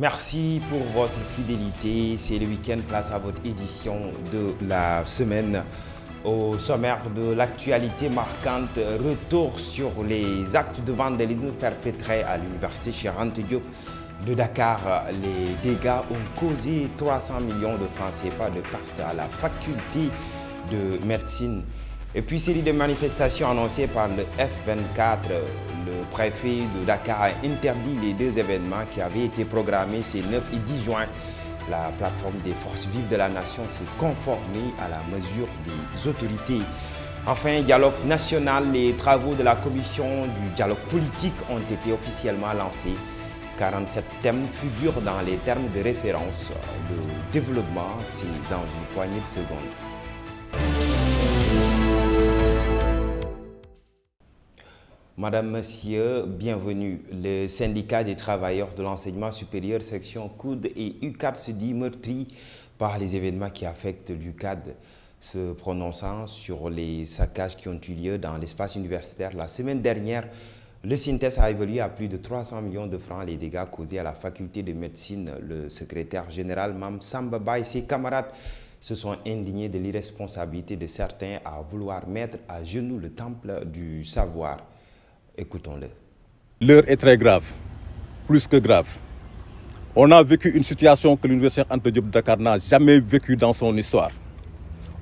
Merci pour votre fidélité. C'est le week-end, place à votre édition de la semaine. Au sommaire de l'actualité marquante, retour sur les actes de vandalisme perpétrés à l'université Cheikh Anta Diop de Dakar. Les dégâts ont causé 300 millions de francs CFA de pertes à la faculté de médecine. Et puis, série de manifestations annoncées par le F24, le préfet de Dakar a interdit les deux événements qui avaient été programmés ces 9 et 10 juin. La plateforme des forces vives de la nation s'est conformée à la mesure des autorités. Enfin, dialogue national, les travaux de la commission du dialogue politique ont été officiellement lancés. 47 thèmes figurent dans les termes de référence. Le développement, c'est dans une poignée de secondes. Madame, Monsieur, bienvenue. Le syndicat des travailleurs de l'enseignement supérieur, section COUD et UCAD se dit meurtri par les événements qui affectent l'UCAD, se prononçant sur les saccages qui ont eu lieu dans l'espace universitaire. La semaine dernière, le SYNTES a évalué à plus de 300 millions de francs les dégâts causés à la faculté de médecine. Le secrétaire général Mam Samba Ba et ses camarades se sont indignés de l'irresponsabilité de certains à vouloir mettre à genoux le temple du savoir. Écoutons-le. L'heure est très grave, plus que grave. On a vécu une situation que l'université Anta Diop de Dakar n'a jamais vécue dans son histoire.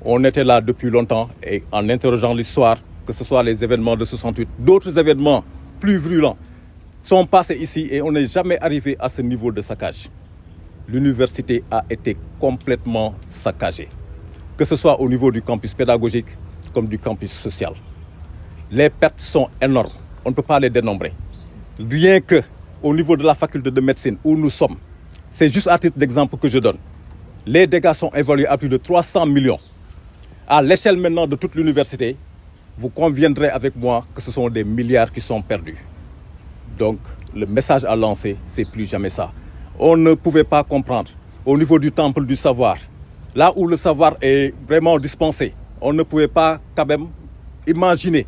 On était là depuis longtemps et en interrogeant l'histoire, que ce soit les événements de 68, d'autres événements plus virulents sont passés ici et on n'est jamais arrivé à ce niveau de saccage. L'université a été complètement saccagée, que ce soit au niveau du campus pédagogique comme du campus social. Les pertes sont énormes. On ne peut pas les dénombrer. Rien qu'au niveau de la faculté de médecine où nous sommes, c'est juste à titre d'exemple que je donne. Les dégâts sont évalués à plus de 300 millions. À l'échelle maintenant de toute l'université, vous conviendrez avec moi que ce sont des milliards qui sont perdus. Donc, le message à lancer, c'est plus jamais ça. On ne pouvait pas comprendre au niveau du temple du savoir, là où le savoir est vraiment dispensé, on ne pouvait pas quand même imaginer.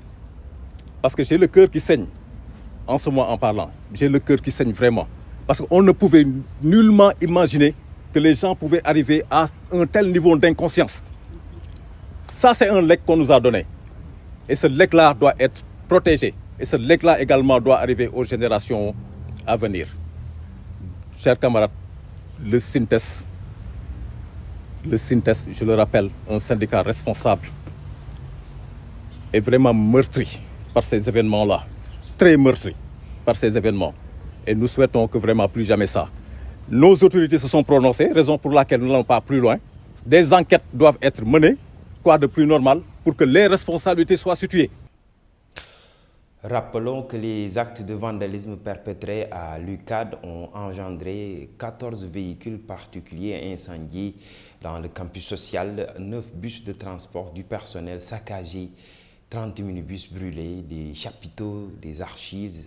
Parce que j'ai le cœur qui saigne en ce moment en parlant. J'ai le cœur qui saigne vraiment. Parce qu'on ne pouvait nullement imaginer que les gens pouvaient arriver à un tel niveau d'inconscience. Ça, c'est un legs qu'on nous a donné. Et ce legs-là doit être protégé. Et ce legs-là également doit arriver aux générations à venir. Chers camarades, le SYNTES, je le rappelle, un syndicat responsable, est vraiment meurtri par ces événements-là, très meurtri par ces événements. Et nous souhaitons que vraiment plus jamais ça. Nos autorités se sont prononcées, raison pour laquelle nous n'allons pas plus loin. Des enquêtes doivent être menées, quoi de plus normal, pour que les responsabilités soient situées. Rappelons que les actes de vandalisme perpétrés à l'UCAD ont engendré 14 véhicules particuliers incendiés dans le campus social, 9 bus de transport du personnel saccagés, 30 minibus brûlés, des chapiteaux, des archives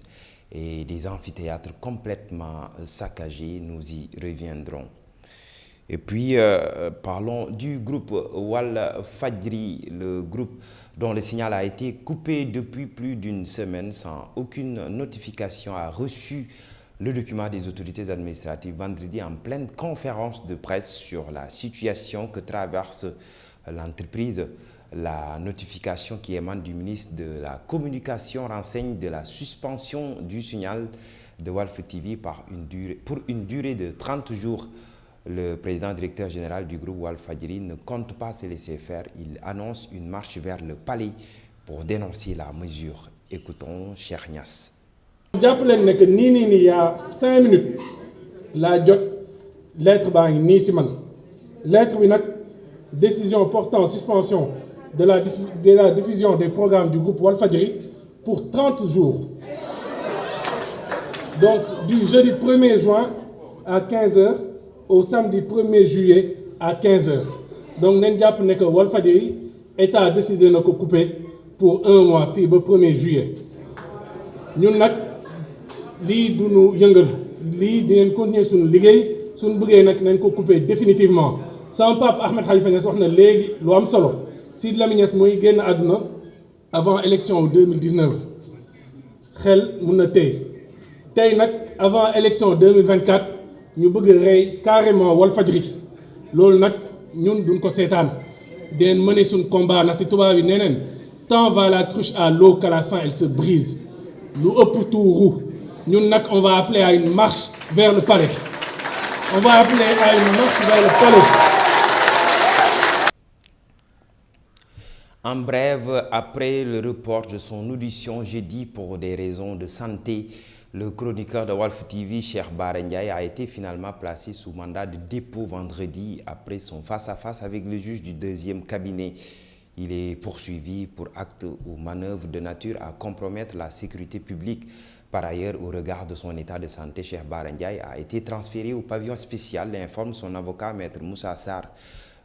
et des amphithéâtres complètement saccagés. Nous y reviendrons. Et puis, parlons du groupe Walfadjri, le groupe dont le signal a été coupé depuis plus d'une semaine sans aucune notification, a reçu le document des autorités administratives vendredi en pleine conférence de presse sur la situation que traverse l'entreprise. La notification qui émane du ministre de la Communication renseigne de la suspension du signal de Walf TV pour une durée de 30 jours. Le président directeur général du groupe Walfadjri ne compte pas se laisser faire. Il annonce une marche vers le palais pour dénoncer la mesure. Écoutons Cheikh Niass. jàpp leen ne que il y a 5 minutes la jot lettre baa ngi nii si man lettre bi nag décision portant suspension de la diffusion des programmes du groupe Walfadjri pour 30 jours. Donc du jeudi 1er juin à 15h au samedi 1er juillet à 15h. Donc nañ jàpp ne que Walfadjri état a décidé de couper pour 1 mois fii ba 1er juillet. Ñun nag lii du ñu yëngal lii di ngeen continuer suñu liggéey suñu bëggee nag nañ ko couper définitivement. Sama papa Ahmed Khalifa Niass wax na léegi lu am solo. Sidy Lamine Niass mooy génn àdduna avant élection 2019 xel mun na tey nag avant élection 2024 ñu bëgg rey carrément Walfadjri loolu nag ñun duñ ko seetaan den mener suñ combat ndaxte tubaab yi nee neen tant va la cruche à l'eau qu'à la fin elle se brise lu ëpp tuuru ñun nag on va appeler à une marche vers le palais on va appeler à une marche vers le palais. En bref, après le report de son audition jeudi pour des raisons de santé, le chroniqueur de Walf TV, Cheikh Bara Ndiaye, a été finalement placé sous mandat de dépôt vendredi après son face-à-face avec le juge du deuxième cabinet. Il est poursuivi pour acte ou manœuvre de nature à compromettre la sécurité publique. Par ailleurs, au regard de son état de santé, Cheikh Bara Ndiaye a été transféré au pavillon spécial, l'informe son avocat, Maître Moussa Sarr.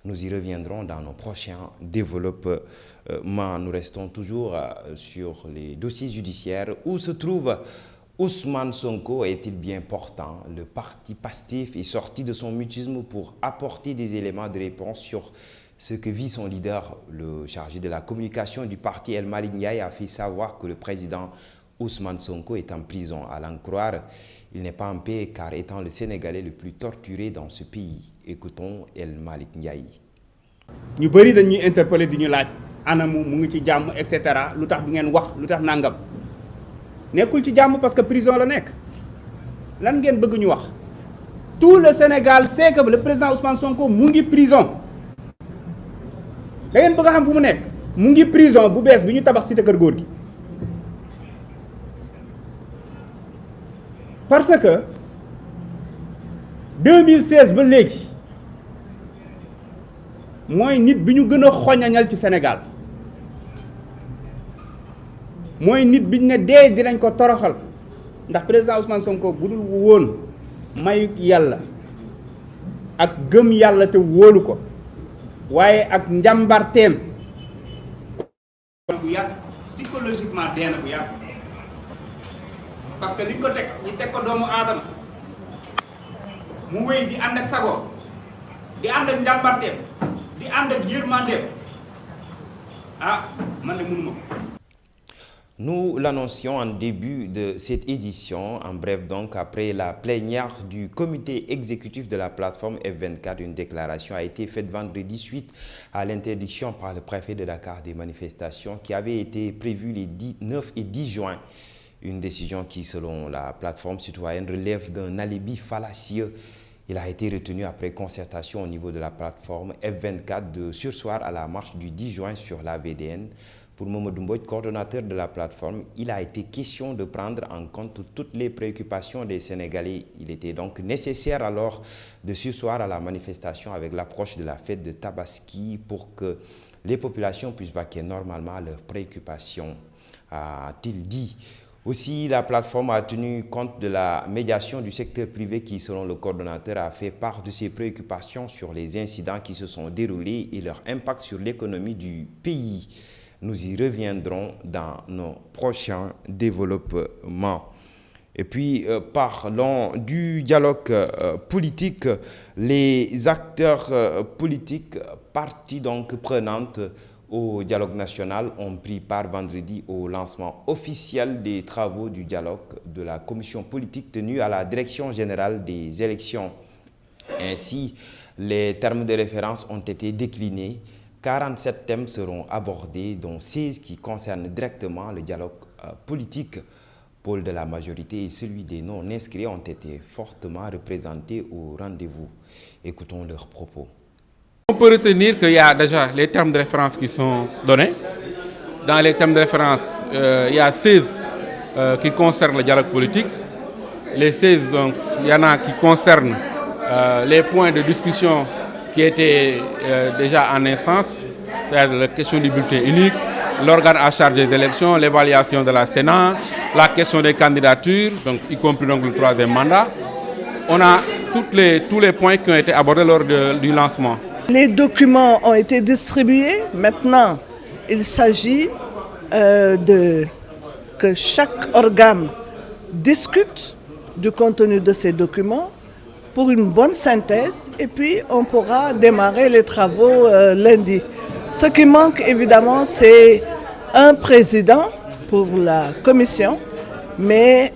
Nous y reviendrons dans nos prochains développements. Nous restons toujours sur les dossiers judiciaires. Où se trouve Ousmane Sonko? Est-il bien portant? Le parti Pastef est sorti de son mutisme pour apporter des éléments de réponse sur ce que vit son leader. Le chargé de la communication du parti El Malick Ndiaye a fait savoir que le président Ousmane Sonko est en prison. À l'en croire, il n'est pas en paix car étant le Sénégalais le plus torturé dans ce pays. Écoutons El Malick Ndiaye. ñu bëri dañuy interpeller di ñu laaj anamu mu ngi ci jàmm et cetera lu tax bi ngeen wax lu tax nangam nekkul ci jàmm parce que prison la nekk lan ngeen bëgg ñu wax tout le Sénégal sait que le président Ousmane Sonko mu ngi prison da ngeen bëgg a xam fu mu nekk mu ngi prison bu bees bi ñu tabax cité kër góor gi parce que 2016 ba léegi mooy nit bi ñu gën a xoñañal ci Sénégal mooy nit bi ñu ne dee dinañ ko toroxal ndax président Ousmane Sonko bu dul woon mayu yàlla ak gëm yàlla te wóolu ko waaye ak njàmbarteem bu yàgg psychologiquement dee na bu yàgg parce que liñ ko teg ñi teg ko doomu aadama mu wéy di ànd ak sago di ànd ak njàmbarteem di ànd ak yërmandeem ah man de mënuma ko. Nous l'annoncions en début de cette édition. En bref, donc, après la plénière du comité exécutif de la plateforme F24, une déclaration a été faite vendredi suite à l'interdiction par le préfet de Dakar des manifestations qui avaient été prévues les 9 et 10 juin. Une décision qui, selon la plateforme citoyenne, relève d'un alibi fallacieux. Il a été retenu après concertation au niveau de la plateforme F24 de surseoir à la marche du 10 juin sur la VDN. Pour Mamadou Mbodj, coordonnateur de la plateforme, il a été question de prendre en compte toutes les préoccupations des Sénégalais. Il était donc nécessaire alors de surseoir à la manifestation avec l'approche de la fête de Tabaski pour que les populations puissent vaquer normalement à leurs préoccupations, a-t-il dit. Aussi, la plateforme a tenu compte de la médiation du secteur privé qui, selon le coordonnateur, a fait part de ses préoccupations sur les incidents qui se sont déroulés et leur impact sur l'économie du pays. Nous y reviendrons dans nos prochains développements. Et puis, parlons du dialogue politique. Les acteurs politiques, parties donc prenantes au dialogue national, ont pris part vendredi au lancement officiel des travaux du dialogue de la commission politique tenue à la direction générale des élections. Ainsi, les termes de référence ont été déclinés. 47 thèmes seront abordés, dont 16 qui concernent directement le dialogue politique. Pôle de la majorité et celui des non-inscrits ont été fortement représentés au rendez-vous. Écoutons leurs propos. On peut retenir qu'il y a déjà les termes de référence qui sont donnés. Dans les termes de référence, il y a 16 qui concernent le dialogue politique. Les 16, donc, il y en a qui concernent les points de discussion qui étaient déjà en instance, c'est-à-dire la question du bulletin unique, l'organe à charge des élections, l'évaluation de la Sénat, la question des candidatures, donc, y compris donc, le troisième mandat. On a tous les points qui ont été abordés lors du lancement. Les documents ont été distribués. Maintenant, il s'agit que chaque organe discute du contenu de ces documents pour une bonne synthèse et puis on pourra démarrer les travaux lundi. Ce qui manque évidemment, c'est un président pour la commission Mais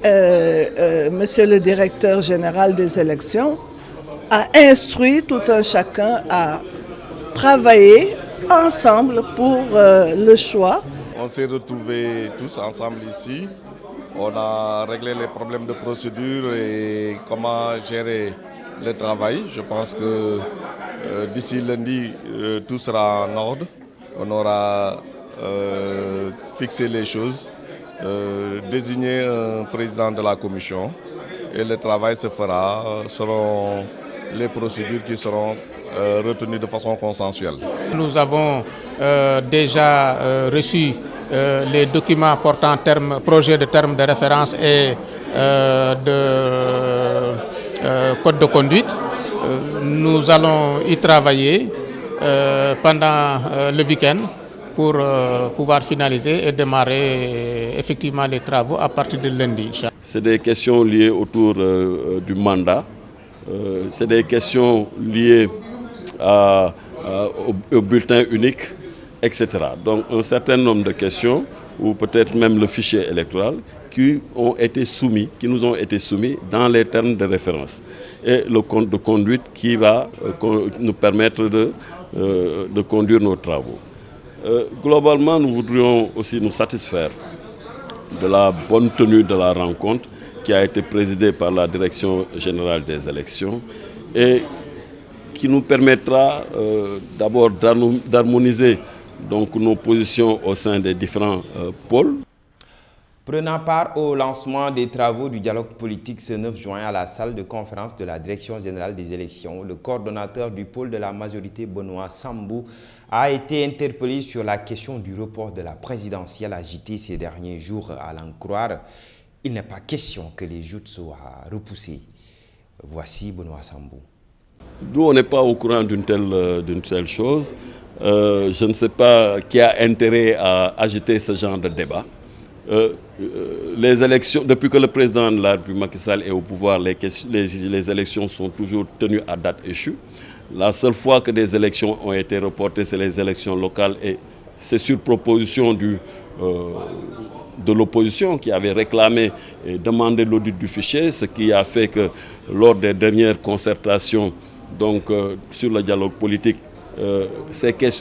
Monsieur le directeur général des élections a instruit tout un chacun à travailler ensemble pour le choix. On s'est retrouvés tous ensemble ici. On a réglé les problèmes de procédure et comment gérer le travail. Je pense que d'ici lundi, tout sera en ordre. On aura fixé les choses, désigné un président de la commission et le travail se fera selon les procédures qui seront retenues de façon consensuelle. Nous avons déjà reçu les documents portant projet de termes de référence et de code de conduite. Nous allons y travailler pendant le week-end pour pouvoir finaliser et démarrer effectivement les travaux à partir de lundi. C'est des questions liées autour du mandat, c'est des questions liées au bulletin unique, etc. Donc un certain nombre de questions, ou peut-être même le fichier électoral, qui nous ont été soumis dans les termes de référence. Et le code de conduite qui va nous permettre de conduire nos travaux. Globalement, nous voudrions aussi nous satisfaire de la bonne tenue de la rencontre qui a été présidée par la Direction générale des élections et qui nous permettra d'abord d'harmoniser donc nos positions au sein des différents pôles. Prenant part au lancement des travaux du dialogue politique ce 9 juin à la salle de conférence de la Direction générale des élections, le coordonnateur du pôle de la majorité, Benoît Sambou, a été interpellé sur la question du report de la présidentielle agitée ces derniers jours. À l'en croire, il n'est pas question que les joutes soient repoussées. Voici Benoît Sambou. Nous, on n'est pas au courant d'une telle chose. Je ne sais pas qui a intérêt à agiter ce genre de débat. Les élections, depuis que le président de la République Macky Sall est au pouvoir, les élections sont toujours tenues à date échue. La seule fois que des élections ont été reportées, c'est les élections locales et c'est sur proposition de l'opposition qui avait réclamé et demandé l'audit du fichier, ce qui a fait que lors des dernières concertations donc, sur le dialogue politique,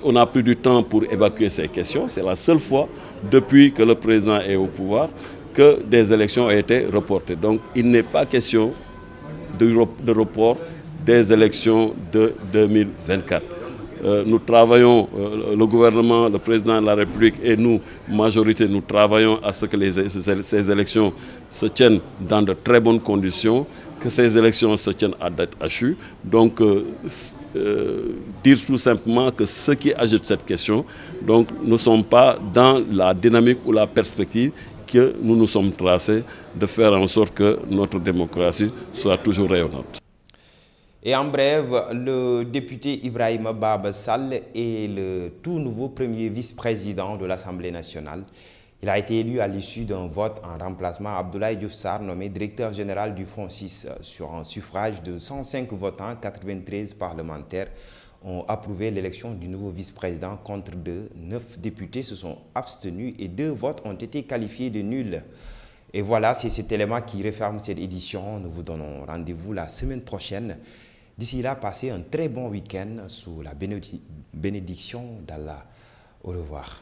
on a pris du temps pour évacuer ces questions. C'est la seule fois depuis que le président est au pouvoir que des élections ont été reportées. Donc il n'est pas question de report des élections de 2024. Nous travaillons, le gouvernement, le président de la République et nous, majorité, nous travaillons à ce que ces élections se tiennent dans de très bonnes conditions, que ces élections se tiennent à date échue. Donc, dire tout simplement que ceux qui agitent cette question, donc, ne sont pas dans la dynamique ou la perspective que nous nous sommes tracés de faire en sorte que notre démocratie soit toujours rayonnante. Et en bref, le député Ibrahima Baba Sall est le tout nouveau premier vice-président de l'Assemblée nationale. Il a été élu à l'issue d'un vote en remplacement à Abdoulaye Diouf Sarr, nommé directeur général du FONSIS. Sur un suffrage de 105 votants, 93 parlementaires ont approuvé l'élection du nouveau vice-président contre 9 députés se sont abstenus et 2 votes ont été qualifiés de nuls. Et voilà, c'est cet élément qui referme cette édition. Nous vous donnons rendez-vous la semaine prochaine. D'ici là, passez un très bon week-end sous la bénédiction d'Allah. Au revoir.